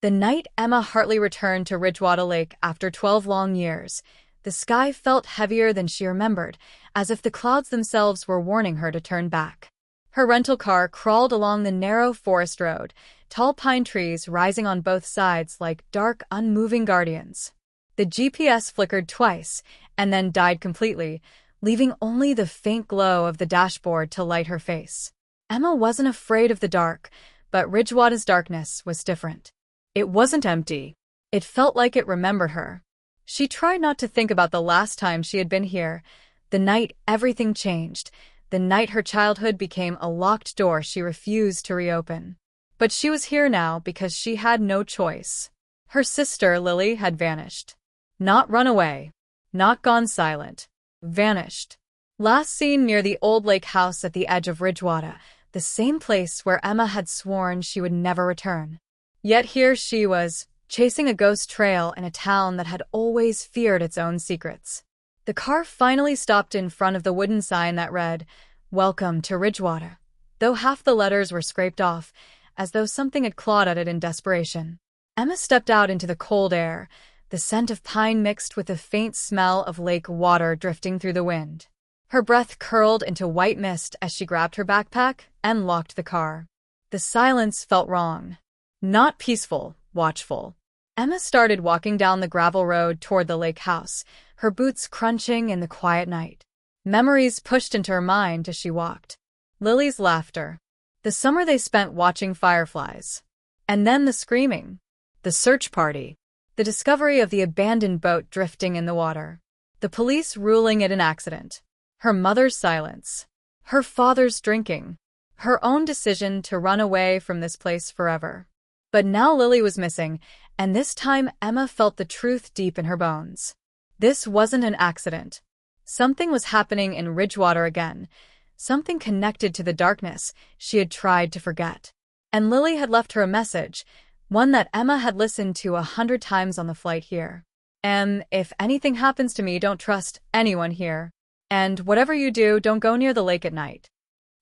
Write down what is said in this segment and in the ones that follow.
The night Emma Hartley returned to Ridgewater Lake after 12 long years, the sky felt heavier than she remembered, as if the clouds themselves were warning her to turn back. Her rental car crawled along the narrow forest road, tall pine trees rising on both sides like dark, unmoving guardians. The GPS flickered twice, and then died completely, leaving only the faint glow of the dashboard to light her face. Emma wasn't afraid of the dark, but Ridgewater's darkness was different. It wasn't empty. It felt like it remembered her. She tried not to think about the last time she had been here, the night everything changed, the night her childhood became a locked door she refused to reopen. But she was here now because she had no choice. Her sister, Lily, had vanished. Not run away. Not gone silent. Vanished. Last seen near the old lake house at the edge of Ridgewater, the same place where Emma had sworn she would never return. Yet here she was, chasing a ghost trail in a town that had always feared its own secrets. The car finally stopped in front of the wooden sign that read, "Welcome to Ridgewater," though half the letters were scraped off, as though something had clawed at it in desperation. Emma stepped out into the cold air, the scent of pine mixed with the faint smell of lake water drifting through the wind. Her breath curled into white mist as she grabbed her backpack and locked the car. The silence felt wrong. Not peaceful, watchful. Emma started walking down the gravel road toward the lake house, her boots crunching in the quiet night. Memories pushed into her mind as she walked. Lily's laughter. The summer they spent watching fireflies. And then the screaming. The search party. The discovery of the abandoned boat drifting in the water. The police ruling it an accident. Her mother's silence. Her father's drinking. Her own decision to run away from this place forever. But now Lily was missing, and this time Emma felt the truth deep in her bones. This wasn't an accident. Something was happening in Ridgewater again, something connected to the darkness she had tried to forget. And Lily had left her a message, one that Emma had listened to 100 times on the flight here. If anything happens to me, don't trust anyone here. And whatever you do, don't go near the lake at night.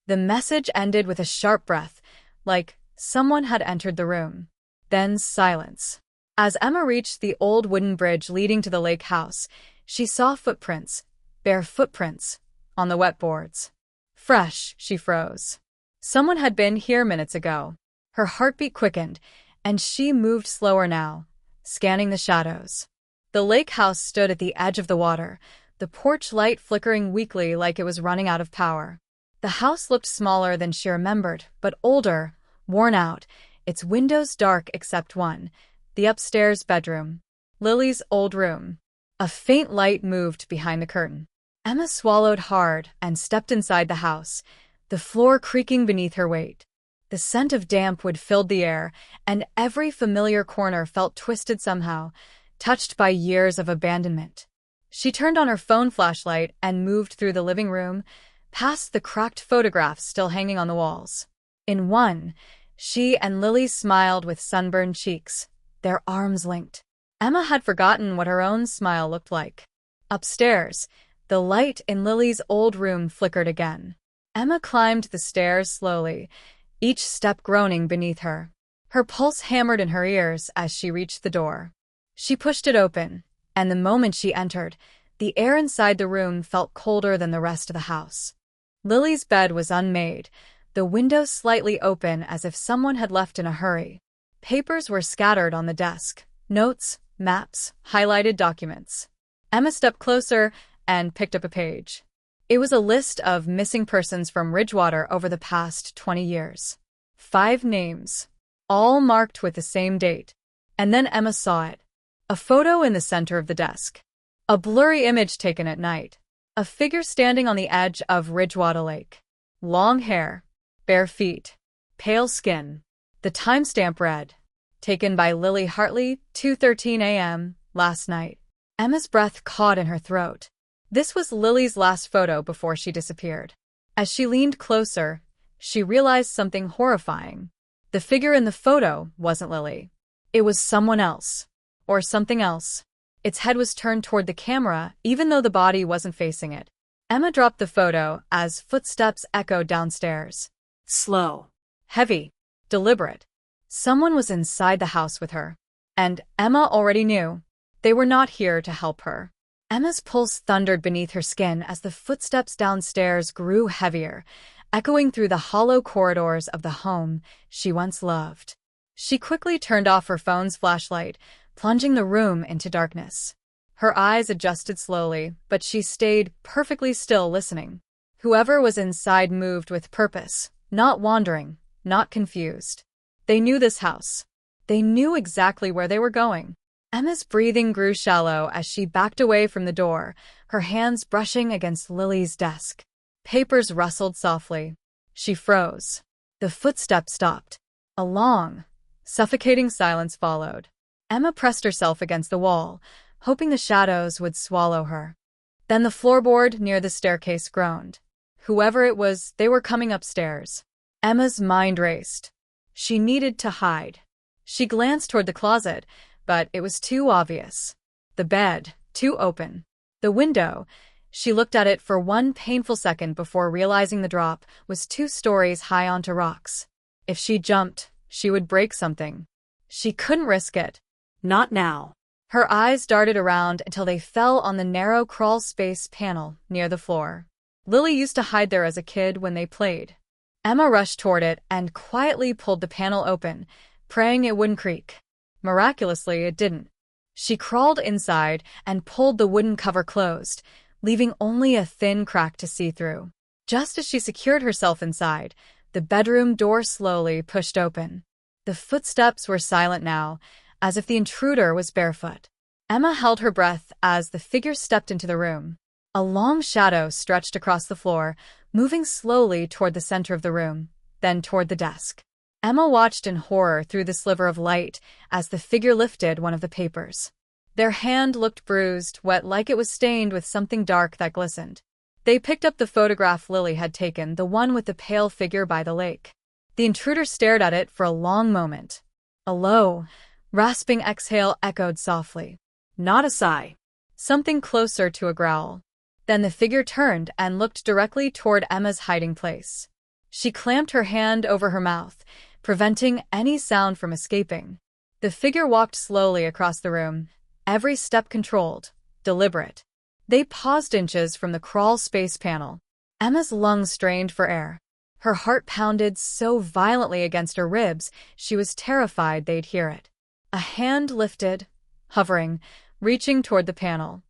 The message ended with a sharp breath, like someone had entered the room. Then silence. As Emma reached the old wooden bridge leading to the lake house, she saw footprints, bare footprints, on the wet boards. Fresh, she froze. Someone had been here minutes ago. Her heartbeat quickened, and she moved slower now, scanning the shadows. The lake house stood at the edge of the water, the porch light flickering weakly like it was running out of power. The house looked smaller than she remembered, but older, worn out, its windows dark except one, the upstairs bedroom. Lily's old room. A faint light moved behind the curtain. Emma swallowed hard and stepped inside the house, the floor creaking beneath her weight. The scent of damp wood filled the air, and every familiar corner felt twisted somehow, touched by years of abandonment. She turned on her phone flashlight and moved through the living room, past the cracked photographs still hanging on the walls. In one, she and Lily smiled with sunburned cheeks, their arms linked. Emma had forgotten what her own smile looked like. Upstairs, the light in Lily's old room flickered again. Emma climbed the stairs slowly, each step groaning beneath her. Her pulse hammered in her ears as she reached the door. She pushed it open, and the moment she entered, the air inside the room felt colder than the rest of the house. Lily's bed was unmade, the window slightly open as if someone had left in a hurry. Papers were scattered on the desk, notes, maps, highlighted documents. Emma stepped closer and picked up a page. It was a list of missing persons from Ridgewater over the past 20 years. 5 names, all marked with the same date. And then Emma saw it. A photo in the center of the desk. A blurry image taken at night. A figure standing on the edge of Ridgewater Lake. Long hair, bare feet, pale skin. The timestamp read, taken by Lily Hartley, 2:13 a.m. last night. Emma's breath caught in her throat. This was Lily's last photo before she disappeared. As she leaned closer, she realized something horrifying. The figure in the photo wasn't Lily. It was someone else. Or something else. Its head was turned toward the camera, even though the body wasn't facing it. Emma dropped the photo as footsteps echoed downstairs. Slow. Heavy. Deliberate. Someone was inside the house with her. And Emma already knew. They were not here to help her. Emma's pulse thundered beneath her skin as the footsteps downstairs grew heavier, echoing through the hollow corridors of the home she once loved. She quickly turned off her phone's flashlight, plunging the room into darkness. Her eyes adjusted slowly, but she stayed perfectly still listening. Whoever was inside moved with purpose, not wandering, not confused. They knew this house. They knew exactly where they were going. Emma's breathing grew shallow as she backed away from the door, her hands brushing against Lily's desk. Papers rustled softly. She froze. The footsteps stopped. A long, suffocating silence followed. Emma pressed herself against the wall, hoping the shadows would swallow her. Then the floorboard near the staircase groaned. Whoever it was, they were coming upstairs. Emma's mind raced. She needed to hide. She glanced toward the closet, but it was too obvious. The bed, too open. The window, she looked at it for one painful second before realizing the drop was 2 stories high onto rocks. If she jumped, she would break something. She couldn't risk it. Not now. Her eyes darted around until they fell on the narrow crawl space panel near the floor. Lily used to hide there as a kid when they played. Emma rushed toward it and quietly pulled the panel open, praying it wouldn't creak. Miraculously, it didn't. She crawled inside and pulled the wooden cover closed, leaving only a thin crack to see through. Just as she secured herself inside, the bedroom door slowly pushed open. The footsteps were silent now, as if the intruder was barefoot. Emma held her breath as the figure stepped into the room. A long shadow stretched across the floor, moving slowly toward the center of the room, then toward the desk. Emma watched in horror through the sliver of light as the figure lifted one of the papers. Their hand looked bruised, wet like it was stained with something dark that glistened. They picked up the photograph Lily had taken, the one with the pale figure by the lake. The intruder stared at it for a long moment. A low, rasping exhale echoed softly. Not a sigh. Something closer to a growl. Then the figure turned and looked directly toward Emma's hiding place. She clamped her hand over her mouth, preventing any sound from escaping. The figure walked slowly across the room, every step controlled, deliberate. They paused inches from the crawl space panel. Emma's lungs strained for air. Her heart pounded so violently against her ribs, she was terrified they'd hear it. A hand lifted, hovering, reaching toward the panel.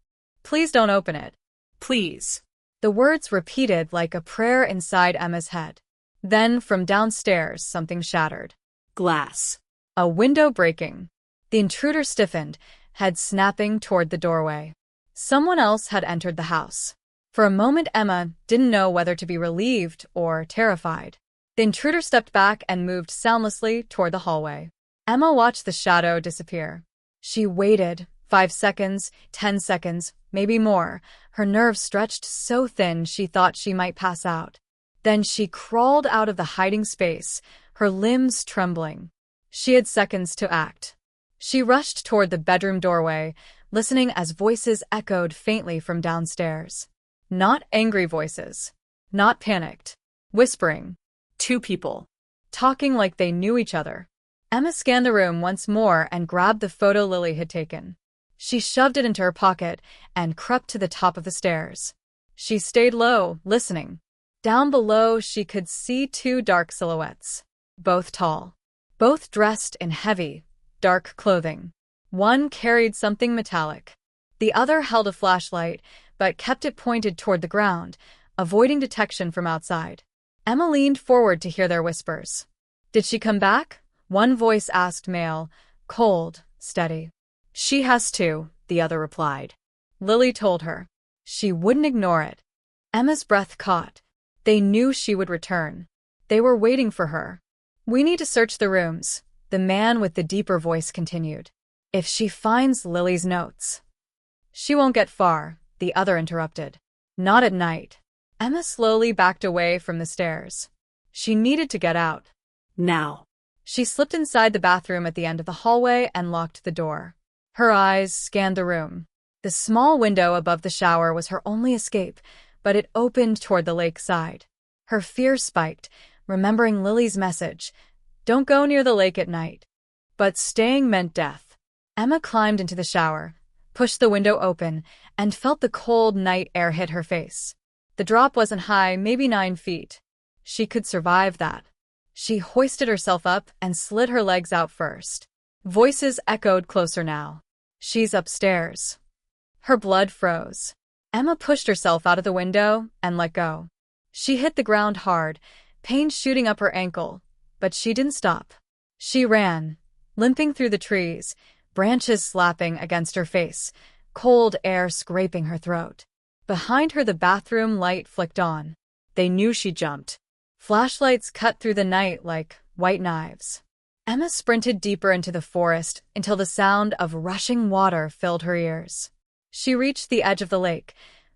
Please don't open it. Please. The words repeated like a prayer inside Emma's head. Then, from downstairs, something shattered. Glass. A window breaking. The intruder stiffened, head snapping toward the doorway. Someone else had entered the house. For a moment, Emma didn't know whether to be relieved or terrified. The intruder stepped back and moved soundlessly toward the hallway. Emma watched the shadow disappear. She waited, 5 seconds, 10 seconds, maybe more. Her nerves stretched so thin she thought she might pass out. Then she crawled out of the hiding space, her limbs trembling. She had seconds to act. She rushed toward the bedroom doorway, listening as voices echoed faintly from downstairs. Not angry voices. Not panicked. Whispering. 2 people. Talking like they knew each other. Emma scanned the room once more and grabbed the photo Lily had taken. She shoved it into her pocket and crept to the top of the stairs. She stayed low, listening. Down below, she could see 2 dark silhouettes. Both tall. Both dressed in heavy, dark clothing. One carried something metallic. The other held a flashlight, but kept it pointed toward the ground, avoiding detection from outside. Emma leaned forward to hear their whispers. Did she come back? One voice asked, male, cold, steady. She has to, the other replied. Lily told her. She wouldn't ignore it. Emma's breath caught. They knew she would return. They were waiting for her. We need to search the rooms, the man with the deeper voice continued. If she finds Lily's notes. She won't get far, the other interrupted. Not at night. Emma slowly backed away from the stairs. She needed to get out. Now. She slipped inside the bathroom at the end of the hallway and locked the door. Her eyes scanned the room. The small window above the shower was her only escape, but it opened toward the lakeside. Her fear spiked, remembering Lily's message. Don't go near the lake at night. But staying meant death. Emma climbed into the shower, pushed the window open, and felt the cold night air hit her face. The drop wasn't high, maybe 9 feet. She could survive that. She hoisted herself up and slid her legs out first. Voices echoed closer now. She's upstairs. Her blood froze. Emma pushed herself out of the window and let go. She hit the ground hard, pain shooting up her ankle, but she didn't stop. She ran, limping through the trees, branches slapping against her face, cold air scraping her throat. Behind her the bathroom light flicked on. They knew she jumped. Flashlights cut through the night like white knives. Emma sprinted deeper into the forest until the sound of rushing water filled her ears. She reached the edge of the lake,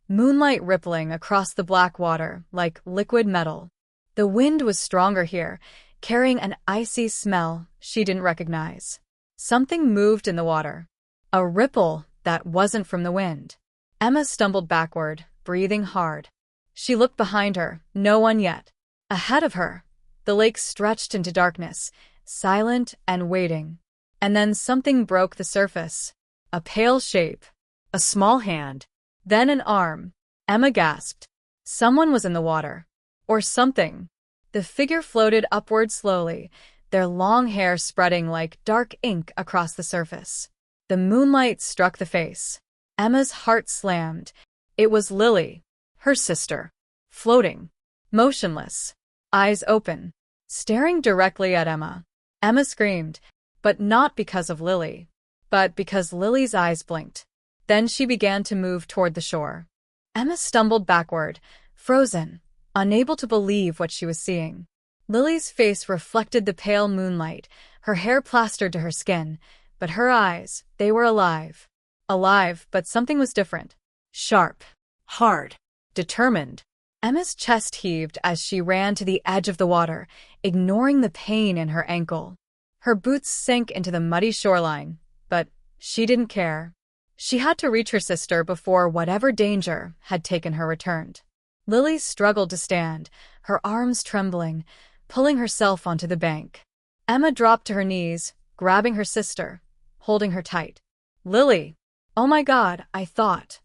moonlight rippling across the black water like liquid metal. The wind was stronger here, carrying an icy smell she didn't recognize. Something moved in the water. A ripple that wasn't from the wind. Emma stumbled backward, breathing hard. She looked behind her, no one yet. Ahead of her, the lake stretched into darkness, silent and waiting. And then something broke the surface. A pale shape. A small hand. Then an arm. Emma gasped. Someone was in the water. Or something. The figure floated upward slowly, their long hair spreading like dark ink across the surface. The moonlight struck the face. Emma's heart slammed. It was Lily, her sister, floating, motionless, eyes open, staring directly at Emma. Emma screamed, but not because of Lily, but because Lily's eyes blinked. Then she began to move toward the shore. Emma stumbled backward, frozen, unable to believe what she was seeing. Lily's face reflected the pale moonlight, her hair plastered to her skin, but her eyes, they were alive. Alive, but something was different. Sharp, hard, determined. Emma's chest heaved as she ran to the edge of the water, ignoring the pain in her ankle. Her boots sank into the muddy shoreline, but she didn't care. She had to reach her sister before whatever danger had taken her returned. Lily struggled to stand, her arms trembling, pulling herself onto the bank. Emma dropped to her knees, grabbing her sister, holding her tight. Lily! Oh my God, I thought.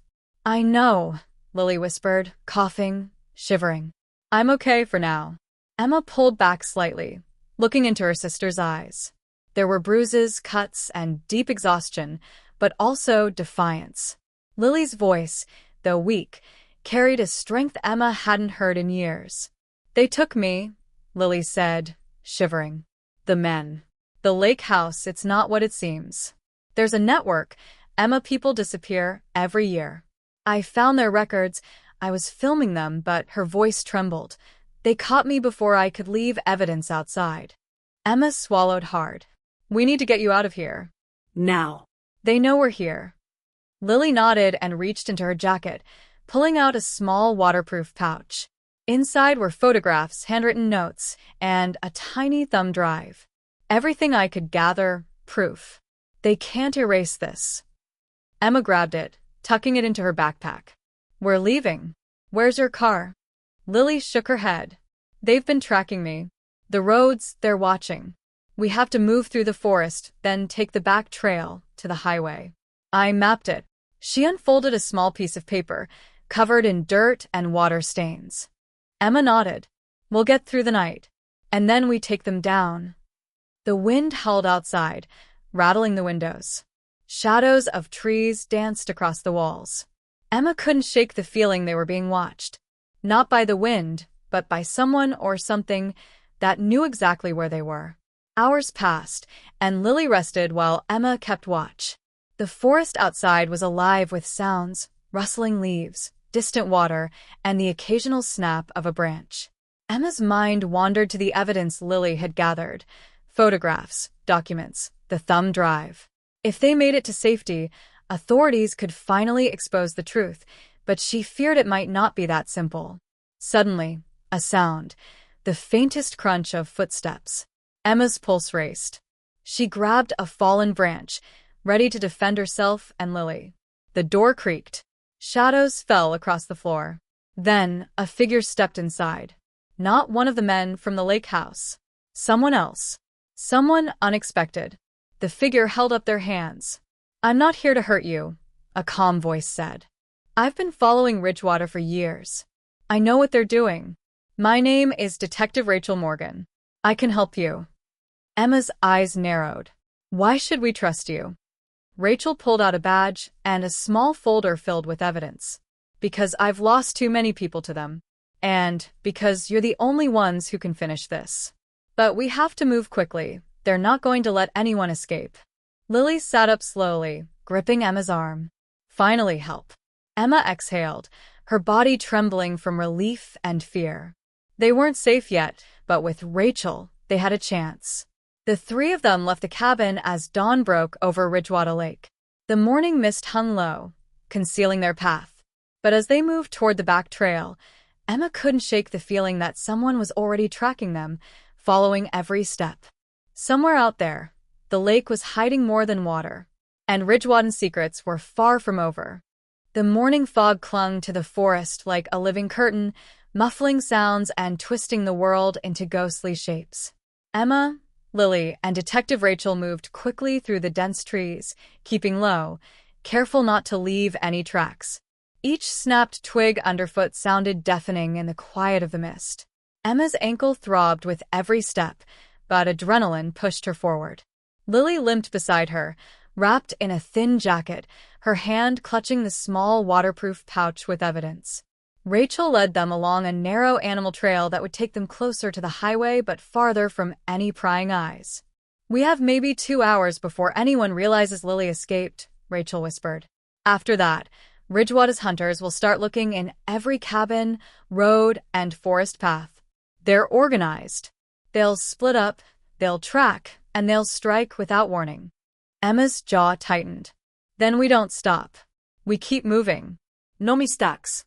I know, Lily whispered, coughing, shivering. I'm okay for now. Emma pulled back slightly, looking into her sister's eyes. There were bruises, cuts, and deep exhaustion, but also defiance. Lily's voice, though weak, carried a strength Emma hadn't heard in years. They took me, Lily said, shivering. The men. The lake house, it's not what it seems. There's a network. Emma people disappear every year. I found their records. I was filming them, but her voice trembled. They caught me before I could leave evidence outside. Emma swallowed hard. We need to get you out of here. Now. They know we're here. Lily nodded and reached into her jacket, pulling out a small waterproof pouch. Inside were photographs, handwritten notes, and a tiny thumb drive. Everything I could gather, proof. They can't erase this. Emma grabbed it, tucking it into her backpack. We're leaving. Where's your car? Lily shook her head. They've been tracking me. The roads, they're watching. We have to move through the forest, then take the back trail to the highway. I mapped it. She unfolded a small piece of paper, covered in dirt and water stains. Emma nodded. We'll get through the night. And then we take them down. The wind howled outside, rattling the windows. Shadows of trees danced across the walls. Emma couldn't shake the feeling they were being watched. Not by the wind, but by someone or something that knew exactly where they were. Hours passed, and Lily rested while Emma kept watch. The forest outside was alive with sounds, rustling leaves, distant water, and the occasional snap of a branch. Emma's mind wandered to the evidence Lily had gathered. Photographs, documents, the thumb drive. If they made it to safety, authorities could finally expose the truth, but she feared it might not be that simple. Suddenly, a sound, the faintest crunch of footsteps. Emma's pulse raced. She grabbed a fallen branch, ready to defend herself and Lily. The door creaked. Shadows fell across the floor. Then, a figure stepped inside. Not one of the men from the lake house. Someone else. Someone unexpected. The figure held up their hands. "I'm not here to hurt you," a calm voice said. "I've been following Ridgewater for years. I know what they're doing. My name is Detective Rachel Morgan. I can help you." Emma's eyes narrowed. "Why should we trust you?" Rachel pulled out a badge and a small folder filled with evidence. "Because I've lost too many people to them. And because you're the only ones who can finish this. But we have to move quickly. They're not going to let anyone escape." Lily sat up slowly, gripping Emma's arm. "Finally, help." Emma exhaled, her body trembling from relief and fear. They weren't safe yet, but with Rachel, they had a chance. The three of them left the cabin as dawn broke over Ridgewater Lake. The morning mist hung low, concealing their path. But as they moved toward the back trail, Emma couldn't shake the feeling that someone was already tracking them, following every step. Somewhere out there, the lake was hiding more than water, and Ridgewater's secrets were far from over. The morning fog clung to the forest like a living curtain, muffling sounds and twisting the world into ghostly shapes. Emma, Lily, and Detective Rachel moved quickly through the dense trees, keeping low, careful not to leave any tracks. Each snapped twig underfoot sounded deafening in the quiet of the mist. Emma's ankle throbbed with every step, but adrenaline pushed her forward. Lily limped beside her, wrapped in a thin jacket, her hand clutching the small waterproof pouch with evidence. Rachel led them along a narrow animal trail that would take them closer to the highway but farther from any prying eyes. "We have maybe 2 hours before anyone realizes Lily escaped," Rachel whispered. "After that, Ridgewater's hunters will start looking in every cabin, road, and forest path. They're organized. They'll split up, they'll track, and they'll strike without warning." Emma's jaw tightened. "Then we don't stop. We keep moving. No mistakes."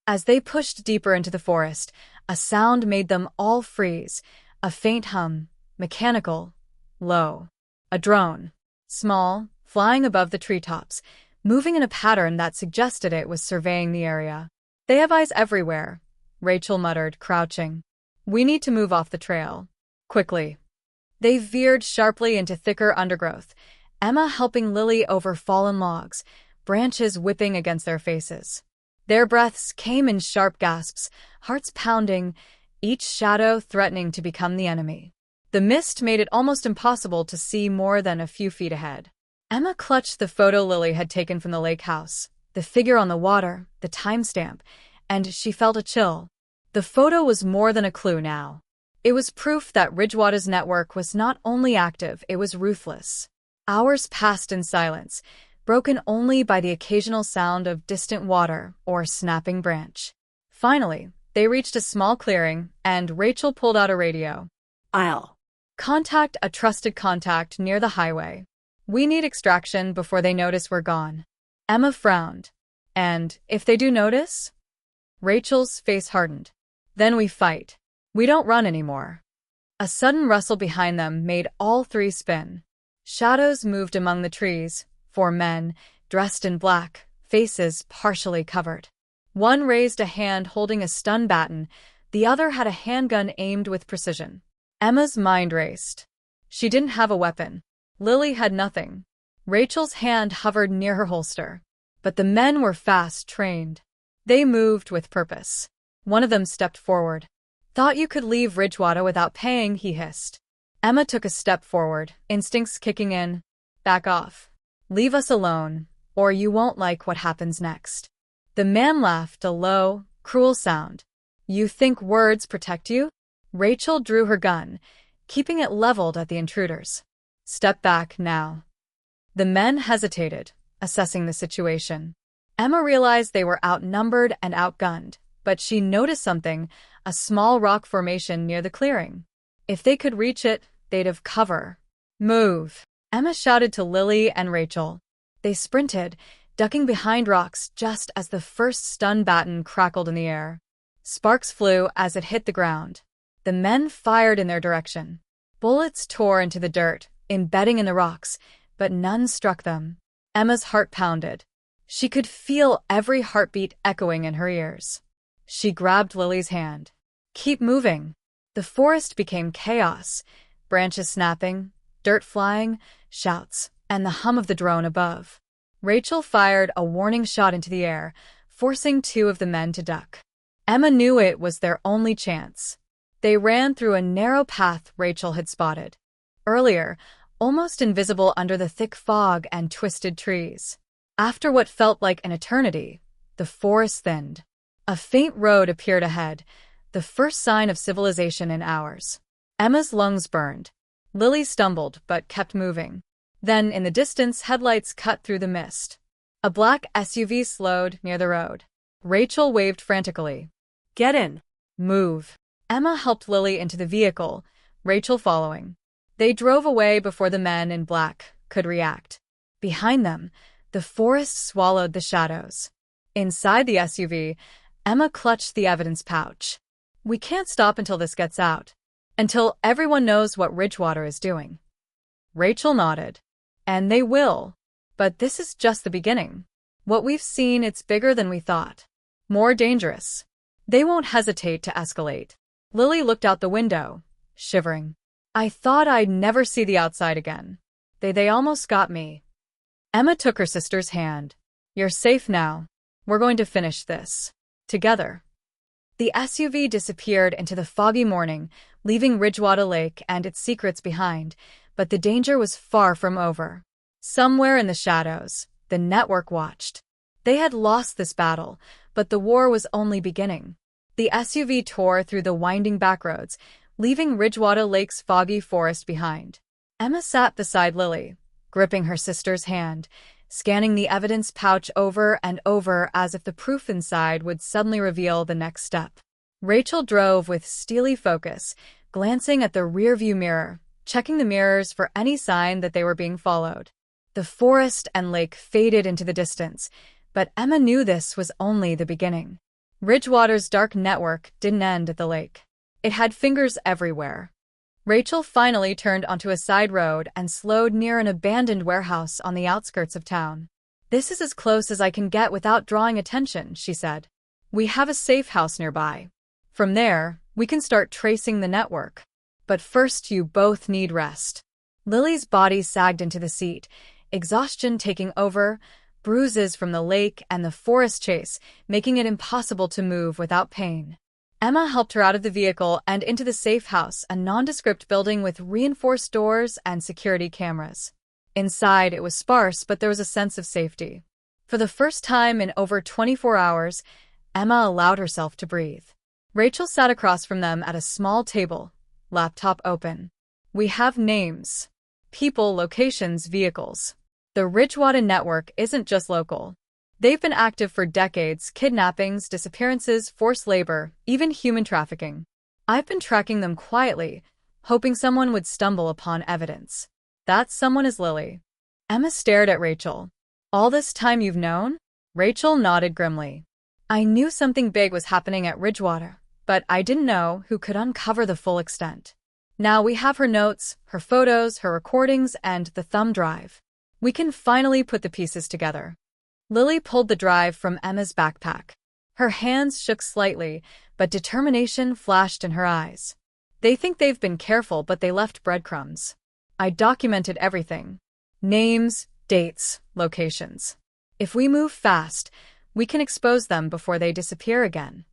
As they pushed deeper into the forest, a sound made them all freeze, a faint hum, mechanical, low. A drone. Small, flying above the treetops, moving in a pattern that suggested it was surveying the area. "They have eyes everywhere," Rachel muttered, crouching. "We need to move off the trail. Quickly." They veered sharply into thicker undergrowth, Emma helping Lily over fallen logs, branches whipping against their faces. Their breaths came in sharp gasps, hearts pounding, each shadow threatening to become the enemy. The mist made it almost impossible to see more than a few feet ahead. Emma clutched the photo Lily had taken from the lake house, the figure on the water, the timestamp, and she felt a chill. The photo was more than a clue now. It was proof that Ridgewater's network was not only active, it was ruthless. Hours passed in silence, broken only by the occasional sound of distant water or snapping branch. Finally, they reached a small clearing, and Rachel pulled out a radio. "I'll contact a trusted contact near the highway. We need extraction before they notice we're gone." Emma frowned. "And if they do notice?" Rachel's face hardened. "Then we fight. We don't run anymore." A sudden rustle behind them made all three spin. Shadows moved among the trees, 4 men, dressed in black, faces partially covered. One raised a hand holding a stun baton, the other had a handgun aimed with precision. Emma's mind raced. She didn't have a weapon. Lily had nothing. Rachel's hand hovered near her holster. But the men were fast trained. They moved with purpose. One of them stepped forward. "Thought you could leave Ridgewater without paying," he hissed. Emma took a step forward, instincts kicking in. "Back off. Leave us alone, or you won't like what happens next." The man laughed, a low, cruel sound. "You think words protect you?" Rachel drew her gun, keeping it leveled at the intruders. "Step back now." The men hesitated, assessing the situation. Emma realized they were outnumbered and outgunned, but she noticed something, a small rock formation near the clearing. If they could reach it, they'd have cover. "Move!" Emma shouted to Lily and Rachel. They sprinted, ducking behind rocks just as the first stun baton crackled in the air. Sparks flew as it hit the ground. The men fired in their direction. Bullets tore into the dirt, embedding in the rocks, but none struck them. Emma's heart pounded. She could feel every heartbeat echoing in her ears. She grabbed Lily's hand. "Keep moving." The forest became chaos. branches snapping, dirt flying, shouts, and the hum of the drone above. Rachel fired a warning shot into the air, forcing two of the men to duck. Emma knew it was their only chance. They ran through a narrow path Rachel had spotted earlier, almost invisible under the thick fog and twisted trees. After what felt like an eternity, the forest thinned. A faint road appeared ahead, the first sign of civilization in hours. Emma's lungs burned. Lily stumbled but kept moving. Then, in the distance, headlights cut through the mist. A black SUV slowed near the road. Rachel waved frantically. "Get in. Move." Emma helped Lily into the vehicle, Rachel following. They drove away before the men in black could react. Behind them, the forest swallowed the shadows. Inside the SUV, Emma clutched the evidence pouch. "We can't stop until this gets out. Until everyone knows what Ridgewater is doing." Rachel nodded. "And they will. But this is just the beginning. What we've seen, it's bigger than we thought. More dangerous. They won't hesitate to escalate." Lily looked out the window, shivering. "I thought I'd never see the outside again. They almost got me." Emma took her sister's hand. "You're safe now. We're going to finish this. Together." The SUV disappeared into the foggy morning, leaving Ridgewater Lake and its secrets behind, but the danger was far from over. Somewhere in the shadows, the network watched. They had lost this battle, but the war was only beginning. The SUV tore through the winding backroads, leaving Ridgewater Lake's foggy forest behind. Emma sat beside Lily, gripping her sister's hand, scanning the evidence pouch over and over as if the proof inside would suddenly reveal the next step. Rachel drove with steely focus, glancing at the rearview mirror, checking the mirrors for any sign that they were being followed. The forest and lake faded into the distance, but Emma knew this was only the beginning. Ridgewater's dark network didn't end at the lake. It had fingers everywhere. Rachel finally turned onto a side road and slowed near an abandoned warehouse on the outskirts of town. "This is as close as I can get without drawing attention," she said. "We have a safe house nearby. From there, we can start tracing the network. But first, you both need rest." Lily's body sagged into the seat, exhaustion taking over, bruises from the lake and the forest chase, making it impossible to move without pain. Emma helped her out of the vehicle and into the safe house, a nondescript building with reinforced doors and security cameras. Inside, it was sparse, but there was a sense of safety. For the first time in over 24 hours, Emma allowed herself to breathe. Rachel sat across from them at a small table, laptop open. "We have names. People, locations, vehicles. The Ridgewater network isn't just local. They've been active for decades: kidnappings, disappearances, forced labor, even human trafficking. I've been tracking them quietly, hoping someone would stumble upon evidence. That someone is Lily." Emma stared at Rachel. "All this time you've known?" Rachel nodded grimly. "I knew something big was happening at Ridgewater, but I didn't know who could uncover the full extent. Now we have her notes, her photos, her recordings, and the thumb drive. We can finally put the pieces together." Lily pulled the drive from Emma's backpack. Her hands shook slightly, but determination flashed in her eyes. "They think they've been careful, but they left breadcrumbs. I documented everything. Names, dates, locations. If we move fast, we can expose them before they disappear again."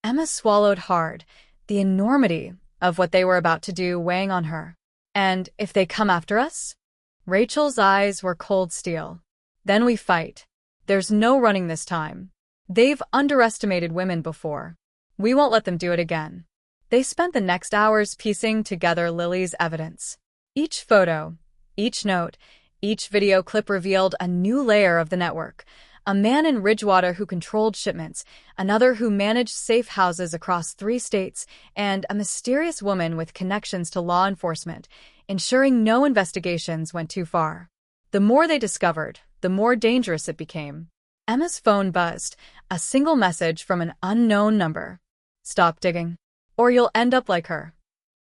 Emma swallowed hard, the enormity of what they were about to do weighing on her. "And if they come after us?" Rachel's eyes were cold steel. "Then we fight. There's no running this time. They've underestimated women before. We won't let them do it again." They spent the next hours piecing together Lily's evidence. Each photo, each note, each video clip revealed a new layer of the network. A man in Ridgewater who controlled shipments, another who managed safe houses across 3 states, and a mysterious woman with connections to law enforcement, ensuring no investigations went too far. The more they discovered, the more dangerous it became. Emma's phone buzzed, a single message from an unknown number. "Stop digging, or you'll end up like her."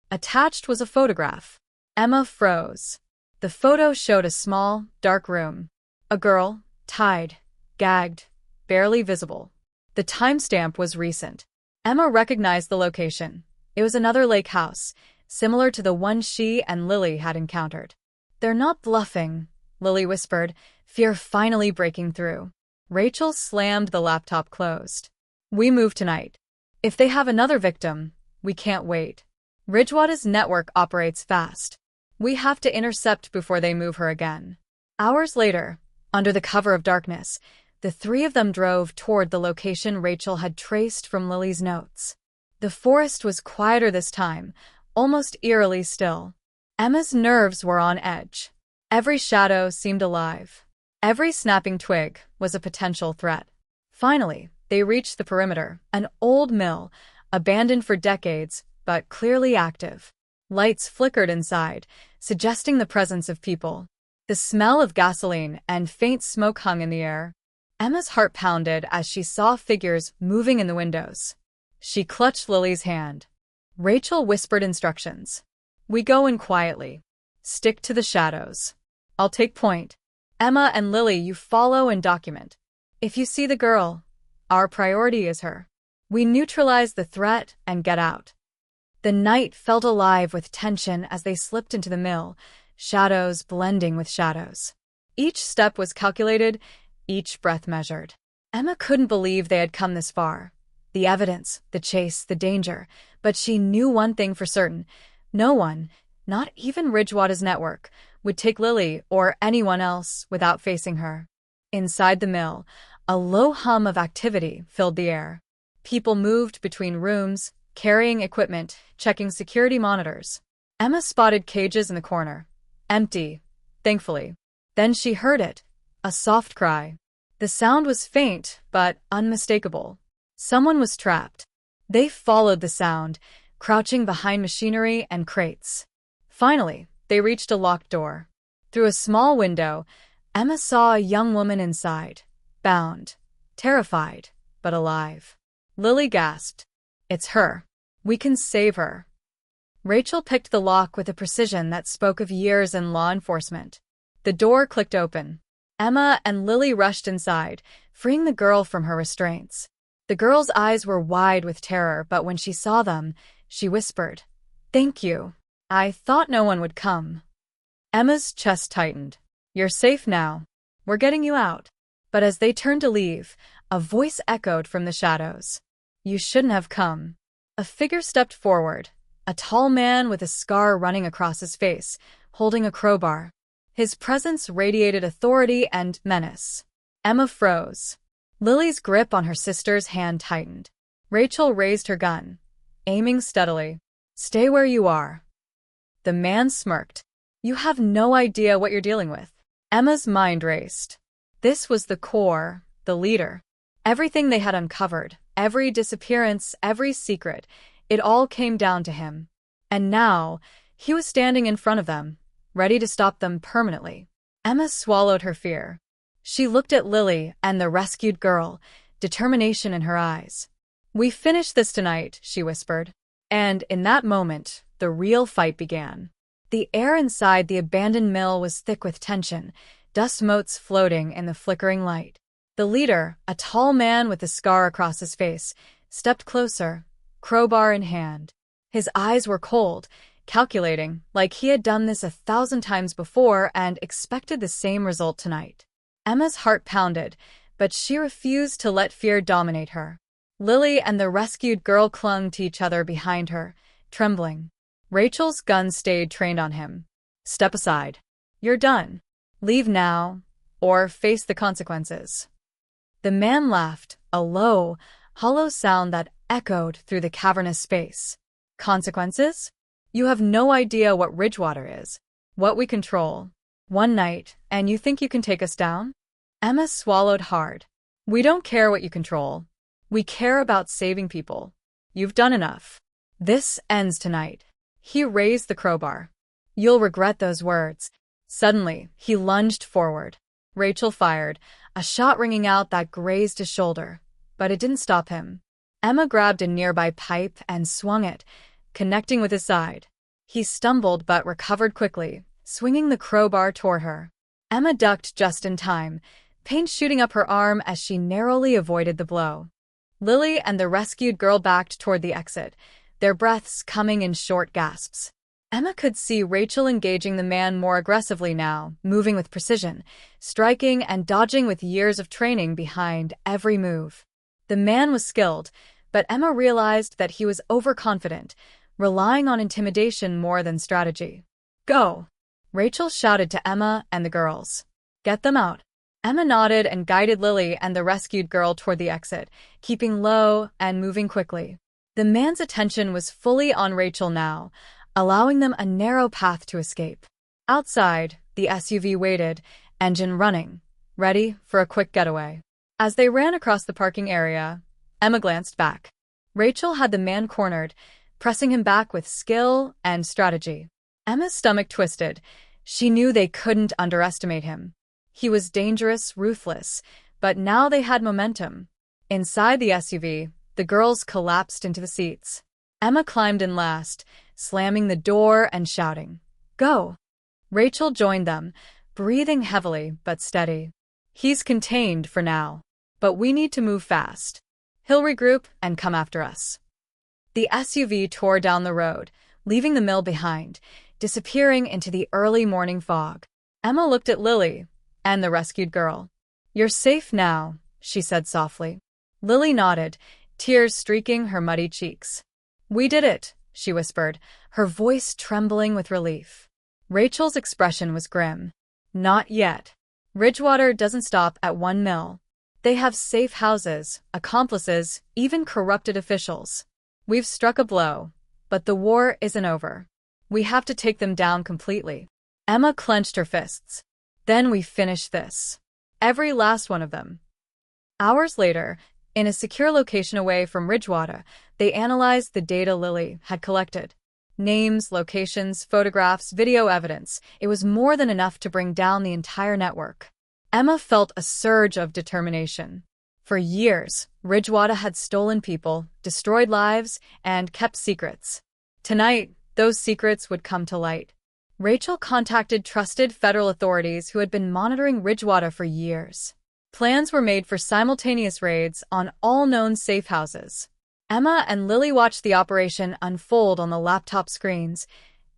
Attached was a photograph. Emma froze. The photo showed a small, dark room. A girl, tied, gagged, barely visible. The timestamp was recent. Emma recognized the location. It was another lake house, similar to the one she and Lily had encountered. "They're not bluffing," Lily whispered, fear finally breaking through. Rachel slammed the laptop closed. "We move tonight. If they have another victim, we can't wait. Ridgewater's network operates fast. We have to intercept before they move her again." Hours later, under the cover of darkness, the three of them drove toward the location Rachel had traced from Lily's notes. The forest was quieter this time, almost eerily still. Emma's nerves were on edge. Every shadow seemed alive. Every snapping twig was a potential threat. Finally, they reached the perimeter, an old mill, abandoned for decades, but clearly active. Lights flickered inside, suggesting the presence of people. The smell of gasoline and faint smoke hung in the air. Emma's heart pounded as she saw figures moving in the windows. She clutched Lily's hand. Rachel whispered instructions. "We go in quietly. Stick to the shadows. I'll take point. Emma and Lily, you follow and document. If you see the girl, our priority is her. We neutralize the threat and get out." The night felt alive with tension as they slipped into the mill, shadows blending with shadows. Each step was calculated, each breath measured. Emma couldn't believe they had come this far. The evidence, the chase, the danger. But she knew one thing for certain. No one, not even Ridgewater's network, would take Lily or anyone else without facing her. Inside the mill, a low hum of activity filled the air. People moved between rooms, carrying equipment, checking security monitors. Emma spotted cages in the corner. Empty, thankfully. Then she heard it, a soft cry. The sound was faint, but unmistakable. Someone was trapped. They followed the sound, crouching behind machinery and crates. Finally, they reached a locked door. Through a small window, Emma saw a young woman inside, bound, terrified, but alive. Lily gasped. "It's her. We can save her." Rachel picked the lock with a precision that spoke of years in law enforcement. The door clicked open. Emma and Lily rushed inside, freeing the girl from her restraints. The girl's eyes were wide with terror, but when she saw them, she whispered, "Thank you. I thought no one would come." Emma's chest tightened. "You're safe now. We're getting you out." But as they turned to leave, a voice echoed from the shadows. "You shouldn't have come." A figure stepped forward, a tall man with a scar running across his face, holding a crowbar. His presence radiated authority and menace. Emma froze. Lily's grip on her sister's hand tightened. Rachel raised her gun, aiming steadily. "Stay where you are." The man smirked. "You have no idea what you're dealing with." Emma's mind raced. This was the core, the leader. Everything they had uncovered, every disappearance, every secret, it all came down to him. And now, he was standing in front of them, ready to stop them permanently. Emma swallowed her fear. She looked at Lily and the rescued girl, determination in her eyes. "We finish this tonight," she whispered. And in that moment, the real fight began. The air inside the abandoned mill was thick with tension, dust motes floating in the flickering light. The leader, a tall man with a scar across his face, stepped closer, crowbar in hand. His eyes were cold, calculating, like he had done this 1,000 times before and expected the same result tonight. Emma's heart pounded, but she refused to let fear dominate her. Lily and the rescued girl clung to each other behind her, trembling. Rachel's gun stayed trained on him. "Step aside. You're done. Leave now, or face the consequences." The man laughed, a low, hollow sound that echoed through the cavernous space. "Consequences? You have no idea what Ridgewater is, what we control. One night, and you think you can take us down?" Emma swallowed hard. "We don't care what you control. We care about saving people. You've done enough. This ends tonight." He raised the crowbar. "You'll regret those words." Suddenly, he lunged forward. Rachel fired, a shot ringing out that grazed his shoulder. But it didn't stop him. Emma grabbed a nearby pipe and swung it, connecting with his side. He stumbled but recovered quickly, swinging the crowbar toward her. Emma ducked just in time, pain shooting up her arm as she narrowly avoided the blow. Lily and the rescued girl backed toward the exit, their breaths coming in short gasps. Emma could see Rachel engaging the man more aggressively now, moving with precision, striking and dodging with years of training behind every move. The man was skilled, but Emma realized that he was overconfident, relying on intimidation more than strategy. "Go!" Rachel shouted to Emma and the girls. "Get them out." Emma nodded and guided Lily and the rescued girl toward the exit, keeping low and moving quickly. The man's attention was fully on Rachel now, allowing them a narrow path to escape. Outside, the SUV waited, engine running, ready for a quick getaway. As they ran across the parking area, Emma glanced back. Rachel had the man cornered, pressing him back with skill and strategy. Emma's stomach twisted. She knew they couldn't underestimate him. He was dangerous, ruthless, but now they had momentum. Inside the SUV, the girls collapsed into the seats. Emma climbed in last, slamming the door and shouting, "Go!" Rachel joined them, breathing heavily but steady. "He's contained for now, but we need to move fast. He'll regroup and come after us." The SUV tore down the road, leaving the mill behind, disappearing into the early morning fog. Emma looked at Lily and the rescued girl. "You're safe now," she said softly. Lily nodded, tears streaking her muddy cheeks. "We did it," she whispered, her voice trembling with relief. Rachel's expression was grim. "Not yet. Ridgewater doesn't stop at one mill. They have safe houses, accomplices, even corrupted officials. We've struck a blow, but the war isn't over. We have to take them down completely." Emma clenched her fists. "Then we finish this. Every last one of them." Hours later, in a secure location away from Ridgewater, they analyzed the data Lily had collected. Names, locations, photographs, video evidence. It was more than enough to bring down the entire network. Emma felt a surge of determination. For years, Ridgewater had stolen people, destroyed lives, and kept secrets. Tonight, those secrets would come to light. Rachel contacted trusted federal authorities who had been monitoring Ridgewater for years. Plans were made for simultaneous raids on all known safe houses. Emma and Lily watched the operation unfold on the laptop screens,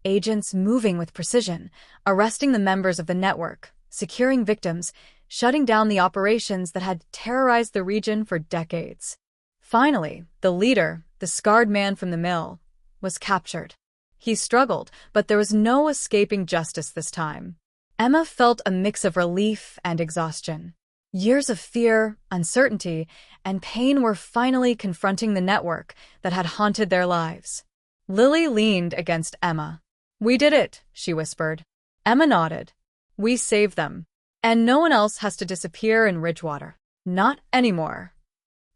agents moving with precision, arresting the members of the network, securing victims, shutting down the operations that had terrorized the region for decades. Finally, the leader, the scarred man from the mill, was captured. He struggled, but there was no escaping justice this time. Emma felt a mix of relief and exhaustion. Years of fear, uncertainty, and pain were finally confronting the network that had haunted their lives. Lily leaned against Emma. "We did it," she whispered. Emma nodded. "We saved them. And no one else has to disappear in Ridgewater. Not anymore."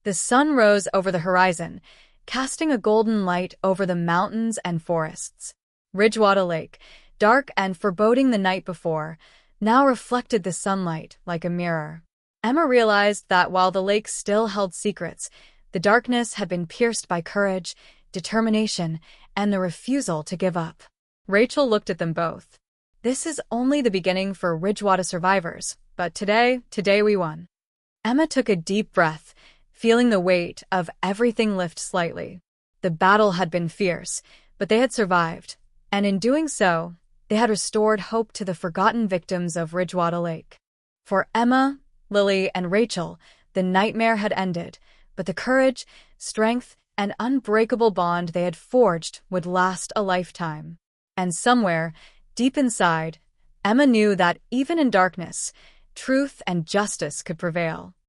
The sun rose over the horizon, casting a golden light over the mountains and forests. Ridgewater Lake, dark and foreboding the night before, now reflected the sunlight like a mirror. Emma realized that while the lake still held secrets, the darkness had been pierced by courage, determination, and the refusal to give up. Rachel looked at them both. "This is only the beginning for Ridgewater survivors, but today we won." Emma took a deep breath, feeling the weight of everything lift slightly. The battle had been fierce, but they had survived, and in doing so, they had restored hope to the forgotten victims of Ridgewater Lake. For Emma, Lily, and Rachel, the nightmare had ended, but the courage, strength, and unbreakable bond they had forged would last a lifetime. And somewhere, deep inside, Emma knew that even in darkness, truth and justice could prevail.